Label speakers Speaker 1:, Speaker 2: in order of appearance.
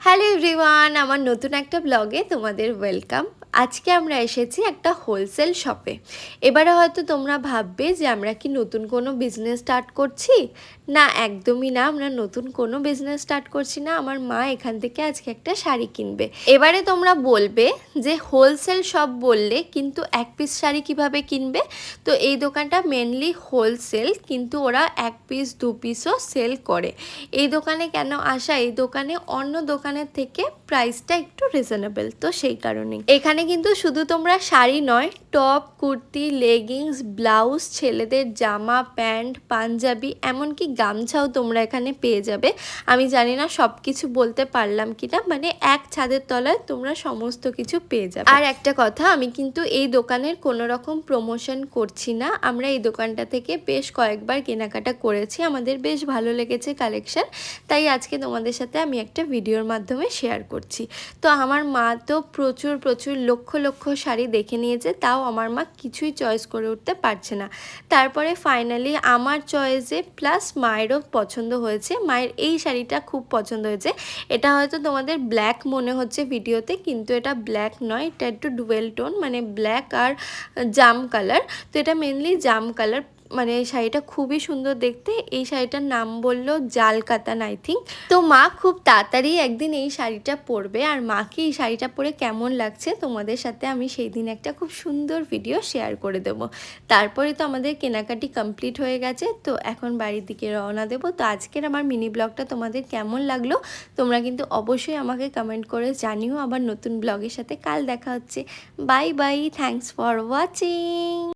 Speaker 1: Hello everyone, আমার নতুন একটা ব্লগে তোমাদের ওয়েলকাম। আজকে আমরা এসেছি একটা হোলসেল শপে। এবারে হয়তো তোমরা ভাববে যে আমরা কি নতুন কোনো বিজনেস স্টার্ট করছি। না, একদমই না, আমরা নতুন কোনো বিজনেস স্টার্ট করছি না। আমার মা এখান থেকে আজকে একটা শাড়ি কিনবে। এবারে তোমরা বলবে যে হোলসেল শপ বললে কিন্তু এক পিস শাড়ি কিভাবে কিনবে। তো এই দোকানটা মেনলি হোলসেল, কিন্তু ওরা এক পিস দু পিসও সেল করে। এই দোকানে কেন আসা, এই দোকানে অন্য দোকানের থেকে প্রাইসটা একটু রিজনেবল, তো সেই কারণেই এখানে কিন্তু শুধু তোমরা শাড়ি নয়, টপ, কুর্তি, লেগিংস, ব্লাউজ, ছেলেদের জামা, প্যান্ট, পাঞ্জাবি, এমনকি গামছাও তোমরা এখানে পেয়ে যাবে। আমি জানি না সব কিছু বলতে পারলাম কিনা, মানে এক ছাদের তলায় তোমরা সমস্ত কিছু পেয়ে যাবে। আর একটা কথা, আমি কিন্তু এই দোকানের কোনো রকম প্রমোশন করছি না। আমরা এই দোকানটা থেকে বেশ কয়েকবার কেনাকাটা করেছি, আমাদের বেশ ভালো লেগেছে কালেকশন, তাই আজকে তোমাদের সাথে আমি একটা ভিডিওর মাধ্যমে শেয়ার করছি। তো আমার মা তো প্রচুর লক্ষ লক্ষ শাড়ি দেখে নিয়েছে, তাও আমার মা কিছুই চয়েস করে উঠতে পারছে না। তারপরে ফাইনালি আমার চয়েসে প্লাস মায়েরও পছন্দ হয়েছে। মায়ের এই শাড়িটা খুব পছন্দ হয়েছে। এটা হয়তো তোমাদের ব্ল্যাক মনে হচ্ছে ভিডিওতে, কিন্তু এটা ব্ল্যাক নয়, এটা একটু ডুয়েল টোন, মানে ব্ল্যাক আর জাম কালার। তো এটা মেনলি জাম কালার, মানে শাড়িটা খুবই সুন্দর দেখতে। এই শাড়িটার নাম বললো জাল কাতান আই থিঙ্ক। তো মা খুব তাড়াতাড়ি একদিন এই শাড়িটা পরবে, আর মাকে এই শাড়িটা পরে কেমন লাগছে তোমাদের সাথে আমি সেই দিন একটা খুব সুন্দর ভিডিও শেয়ার করে দেব। তারপরে তো আমাদের কেনাকাটি কমপ্লিট হয়ে গেছে, তো এখন বাড়ির দিকে রওনা দেবো। তো আজকের আমার মিনি ব্লগটা তোমাদের কেমন লাগলো তোমরা কিন্তু অবশ্যই আমাকে কমেন্ট করে জানিও। আবার নতুন ব্লগের সাথে কাল দেখা হচ্ছে। Bye bye, thanks for watching.